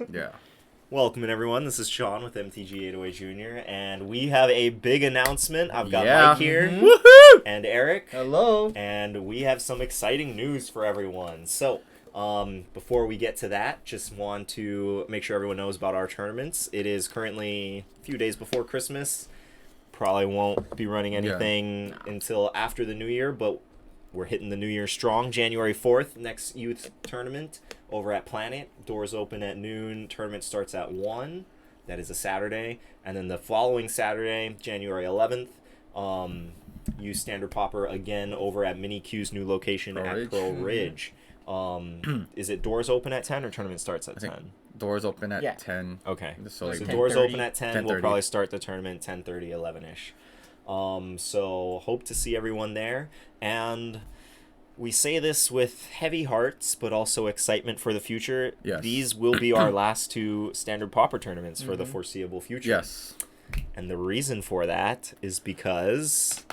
Yeah. Welcome everyone. This is Sean with MTG808 Jr. and we have a big announcement. I've got Mike here, Woohoo! and Eric. Hello. And we have some exciting news for everyone. So, before we get to that, just want to make sure everyone knows about our tournaments. It is currently a few days before Christmas. Probably won't be running anything until after the New Year, but we're hitting the New Year strong. January 4th, next youth tournament over at Planet. Doors open at noon. Tournament starts at 1. That is a Saturday. And then the following Saturday, January 11th, use Standard Popper again over at Mini Q's new location at Pearl Ridge. Is it doors open at 10 or tournament starts at 10? Doors open at 10. Okay. So doors open at 10. 10:30. We'll probably start the tournament 10:30, 11-ish. So hope to see everyone there. And we say this with heavy hearts, but also excitement for the future. Yes. These will be our last two Standard Popper tournaments for the foreseeable future. Yes. And the reason for that is because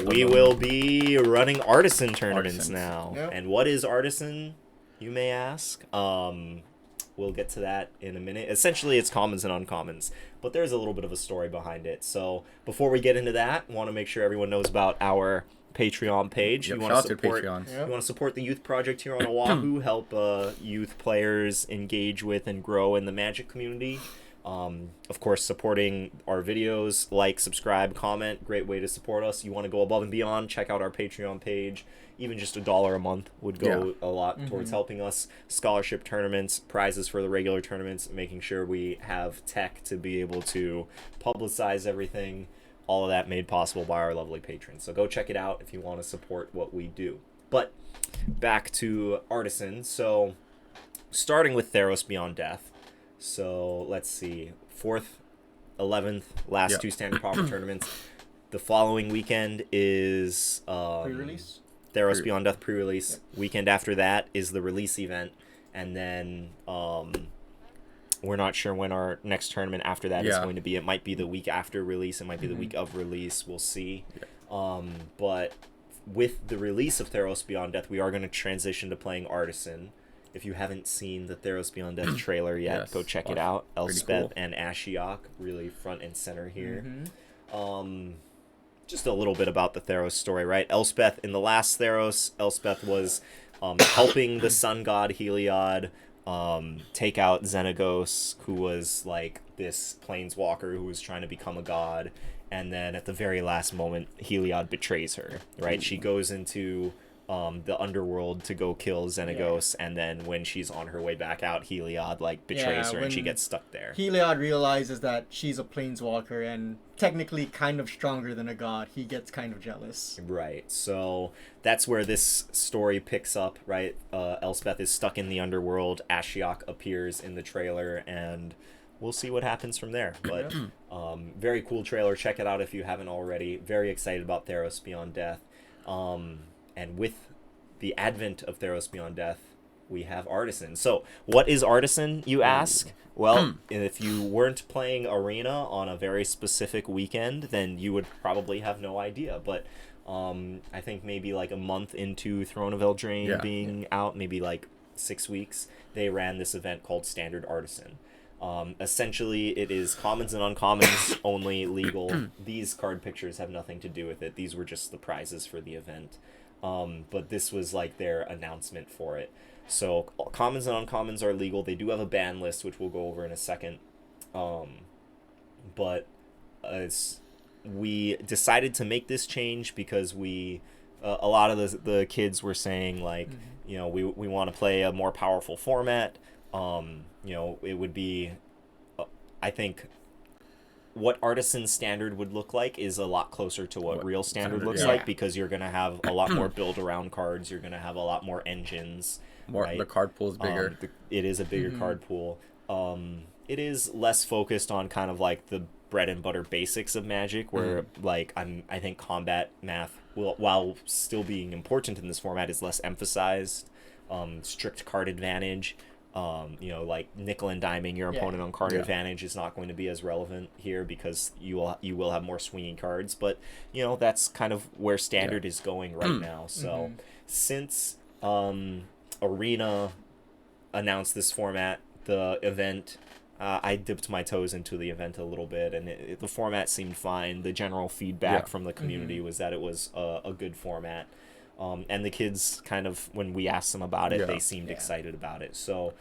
we will be running Artisan tournaments now. Yep. And what is Artisan, you may ask? We'll get to that in a minute. Essentially, it's commons and uncommons, but there's a little bit of a story behind it. So before we get into that, want to make sure everyone knows about our Patreon page. Yep, You shout want out to to support? Patreons. Yep. You want to support the youth project here on Oahu? Help youth players engage with and grow in the Magic community. Of course, supporting our videos, like, subscribe, comment, great way to support us. You want to go above and beyond, check out our Patreon page. Even just $1 a month would go a lot towards helping us. Scholarship tournaments, prizes for the regular tournaments, making sure we have tech to be able to publicize everything. All of that made possible by our lovely patrons. So go check it out if you want to support what we do. But back to Artisan. So starting with Theros Beyond Death. So let's see, 4th, 11th, last two Standard Popper tournaments. The following weekend is Pre-release? Theros Beyond Death pre-release. Yep. Weekend after that is the release event, and then we're not sure when our next tournament after that is going to be. It might be the week after release. It might be the week of release. We'll see. But with the release of Theros Beyond Death, we are going to transition to playing Artisan. If you haven't seen the Theros Beyond Death trailer yet, go check it out. Elspeth and Ashiok really front and center here. Just a little bit about the Theros story, right? Elspeth, in the last Theros, Elspeth was helping the sun god Heliod take out Xenagos, who was like this planeswalker who was trying to become a god. And then at the very last moment, Heliod betrays her, right? She goes into the underworld to go kill Xenagos, and then when she's on her way back out, Heliod like betrays her and she gets stuck there. Heliod realizes that she's a planeswalker and technically kind of stronger than a god. He gets kind of jealous. Right, so that's where this story picks up, right? Elspeth is stuck in the underworld, Ashiok appears in the trailer, and we'll see what happens from there. But very cool trailer, check it out if you haven't already. Very excited about Theros Beyond Death. And with the advent of Theros Beyond Death, we have Artisan. So, what is Artisan, you ask? Well, if you weren't playing Arena on a very specific weekend, then you would probably have no idea. But I think maybe like a month into Throne of Eldraine being out, maybe like 6 weeks, they ran this event called Standard Artisan. Essentially, it is commons and uncommons only legal. These card pictures have nothing to do with it. These were just the prizes for the event. But this was like their announcement for it. So commons and uncommons are legal. They do have a ban list, which we'll go over in a second. But we decided to make this change because we a lot of the kids were saying like, you know, we want to play a more powerful format. You know, it would be, I think, what Artisan Standard would look like is a lot closer to what real Standard looks like, because you're going to have a lot more build-around cards. You're going to have a lot more engines. The card pool is bigger. It is a bigger card pool. It is less focused on kind of like the bread and butter basics of Magic, where like I think combat math, while still being important in this format, is less emphasized. Strict card advantage. You know, like nickel and diming your opponent on card advantage is not going to be as relevant here, because you will have more swinging cards. But you know, that's kind of where Standard is going right now. So since Arena announced this format, the event, I dipped my toes into the event a little bit, and the format seemed fine. The general feedback from the community was that it was a good format. And the kids kind of, when we asked them about it, they seemed excited about it. So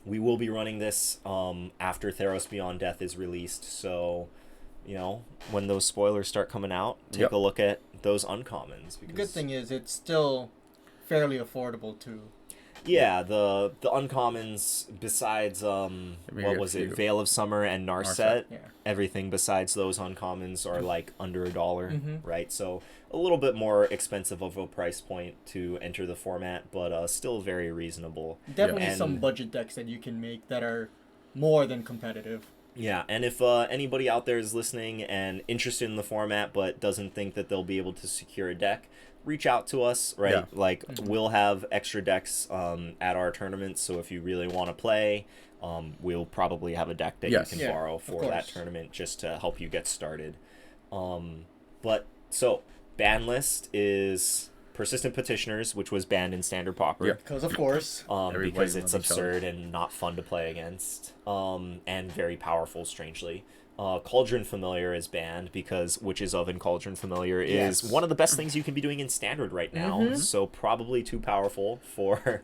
we will be running this after Theros Beyond Death is released. So, you know, when those spoilers start coming out, take a look at those uncommons. Because the good thing is it's still fairly affordable too. Yeah, the uncommons besides what was it, Veil of Summer and Narset, everything besides those uncommons are like under $1, right? So a little bit more expensive of a price point to enter the format, but still very reasonable. Definitely some budget decks that you can make that are more than competitive. Yeah, and if anybody out there is listening and interested in the format but doesn't think that they'll be able to secure a deck, reach out to us, right? Yeah. Like, we'll have extra decks at our tournaments, so if you really want to play, we'll probably have a deck that you can borrow for that tournament just to help you get started. But, so, Banlist is Persistent Pettioners, which was banned in Standard Pauper. Because, of course. Because it's absurd and not fun to play against, and very powerful, strangely. Cauldron Familiar is banned because Witches Oven Cauldron Familiar is one of the best things you can be doing in Standard right now. So probably too powerful for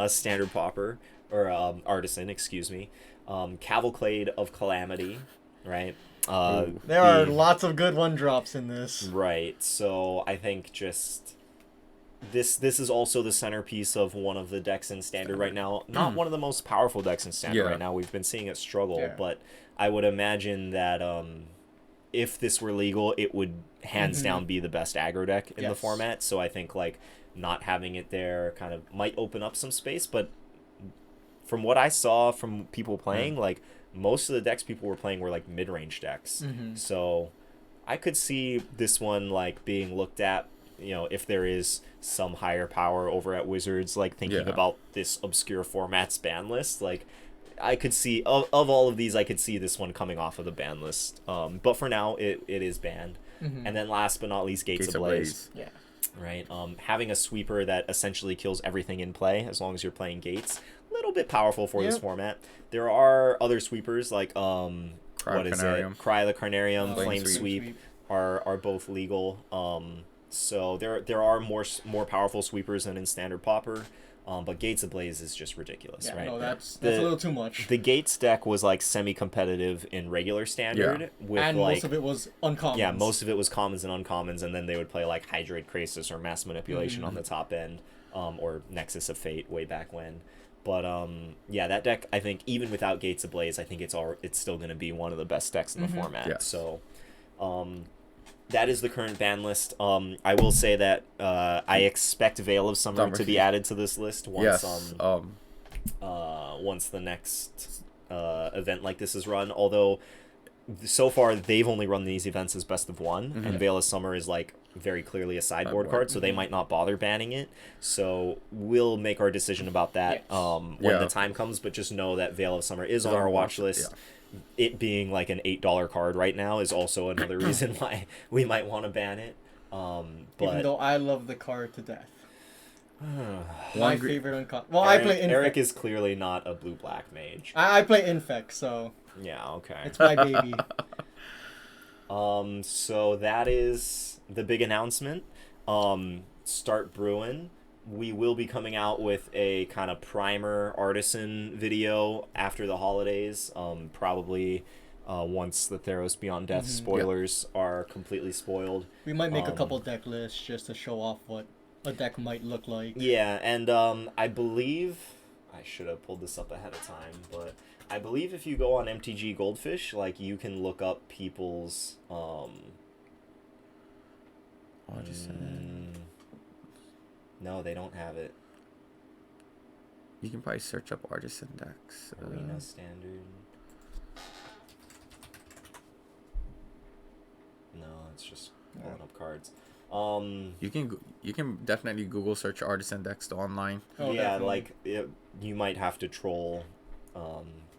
Standard Pauper, or Artisan, excuse me. Cavalcade of Calamity, right? There are lots of good one drops in this. Right, so I think just... This is also the centerpiece of one of the decks in Standard right now. Not one of the most powerful decks in Standard right now. We've been seeing it struggle, but I would imagine that if this were legal, it would hands down be the best aggro deck in the format. So I think like not having it there kind of might open up some space. But from what I saw from people playing, like most of the decks people were playing were like mid-range decks. So I could see this one like being looked at, you know, if there is some higher power over at Wizards, like thinking about this obscure format's ban list, like I could see of all of these, I could see this one coming off of the ban list. But for now, it is banned. And then last but not least, Gates Ablaze. Yeah. Right. Having a sweeper that essentially kills everything in play as long as you're playing Gates, a little bit powerful for this format. There are other sweepers like what is it? Cry the Carnarium, Flame Sweep are both legal. So there are more powerful sweepers than in Standard Pauper, but Gates Ablaze is just ridiculous, right? No, that's a little too much. The Gates deck was like semi-competitive in regular Standard, with and like, most of it was uncommons. Yeah, most of it was commons and uncommons, and then they would play like Hydrate Krasis or Mass Manipulation on the top end, or Nexus of Fate way back when. But yeah, that deck, I think even without Gates Ablaze, I think it's still going to be one of the best decks in the format. Yeah. So. That is the current ban list. I will say that I expect Veil of Summer to be added to this list once once the next event like this is run. Although so far they've only run these events as best of one, and Veil of Summer is like very clearly a sideboard card, so they might not bother banning it. So we'll make our decision about that when the time comes. But just know that Veil of Summer is on our watch list. It being like an $8 card right now is also another reason why we might want to ban it. But even though I love the card to death. My favorite uncommon. Well, Eric, I play Infect. Eric is clearly not a blue-black mage. I play Infect, so... Yeah, okay. It's my baby. So that is the big announcement. Start brewing. We will be coming out with a kind of primer Artisan video after the holidays, probably once the Theros Beyond Death spoilers are completely spoiled. We might make a couple deck lists just to show off what a deck might look like. Yeah, and I believe... I should have pulled this up ahead of time, but I believe if you go on MTG Goldfish, like, you can look up people's... No, they don't have it. You can probably search up Artisan Decks. Arena Standard. No, it's just pulling up cards. You can definitely Google search Artisan Decks to online. Oh, yeah, definitely. like you might have to troll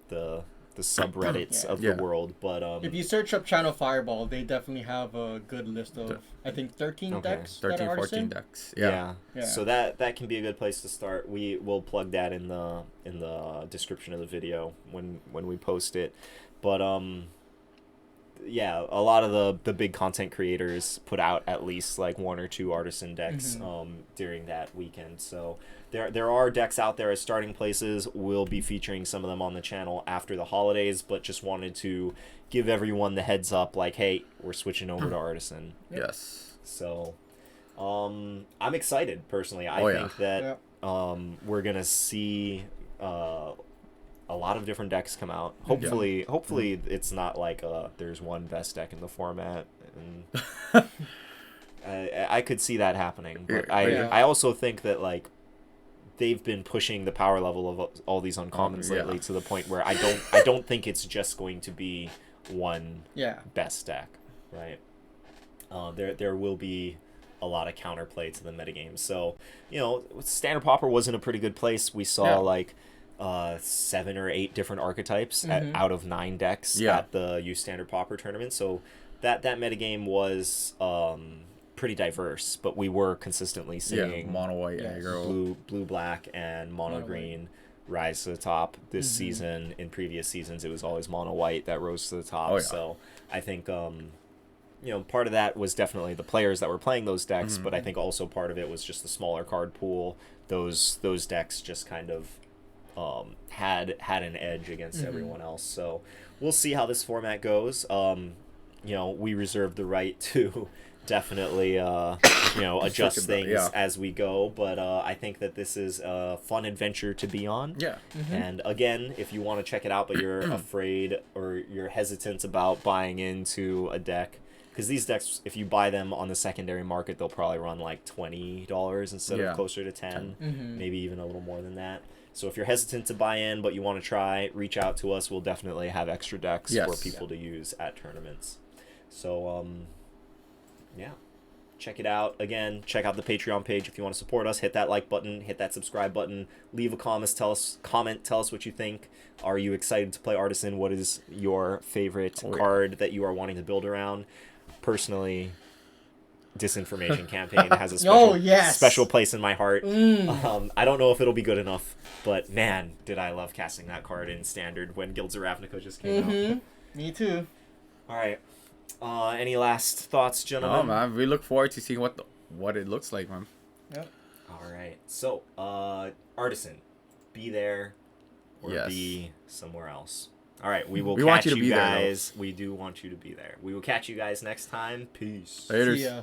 the subreddits of Yeah. the world. But If you search up Channel Fireball, they definitely have a good list of, I think, 13 Okay. decks that 13, are 14 Artisan. decks. yeah. Yeah. So that can be a good place to start. We will plug that in the description of the video when we post it. But yeah, a lot of the big content creators put out at least like 1 or 2 Artisan decks during that weekend. So there are decks out there as starting places. We'll be featuring some of them on the channel after the holidays, but just wanted to give everyone the heads up, like, hey, we're switching over to Artisan. Yes. So I'm excited personally. I think that we're gonna see a lot of different decks come out. Hopefully it's not like there's one best deck in the format, and I could see that happening. But I also think that like they've been pushing the power level of all these uncommons lately to the point where I don't think it's just going to be one best deck, right? There will be a lot of counterplay to the metagame. So, Standard Pauper was in a pretty good place. We saw like 7 or 8 different archetypes out of 9 decks at the Youth Standard Pauper tournament. So that metagame was pretty diverse, but we were consistently seeing mono white, aggro, blue black, and mono green rise to the top this season. In previous seasons, it was always mono white that rose to the top. So I think part of that was definitely the players that were playing those decks, but I think also part of it was just the smaller card pool. Those decks just kind of had an edge against everyone else. So we'll see how this format goes. We reserve the right to definitely adjust things as we go, but I think that this is a fun adventure to be on. And again, if you want to check it out but you're afraid or you're hesitant about buying into a deck, because these decks, if you buy them on the secondary market, they'll probably run like $20 instead of closer to 10, maybe even a little more than that. So if you're hesitant to buy in but you want to try, reach out to us. We'll definitely have extra decks for people to use at tournaments. So check it out. Again, check out the Patreon page if you want to support us. Hit that like button, hit that subscribe button, leave a comment, tell us what you think. Are you excited to play Artisan? What is your favorite card that you are wanting to build around? Personally, Disinformation Campaign has a special place in my heart. I don't know if it'll be good enough, but man, did I love casting that card in Standard when Guilds of Ravnica just came out. Me too. All right. Any last thoughts, gentlemen? Oh man, we look forward to seeing what it looks like, man. Yep. All right. So, Artisan, be there or be somewhere else. All right, we want you to be guys. There, we do want you to be there. We will catch you guys next time. Peace. Later. See ya.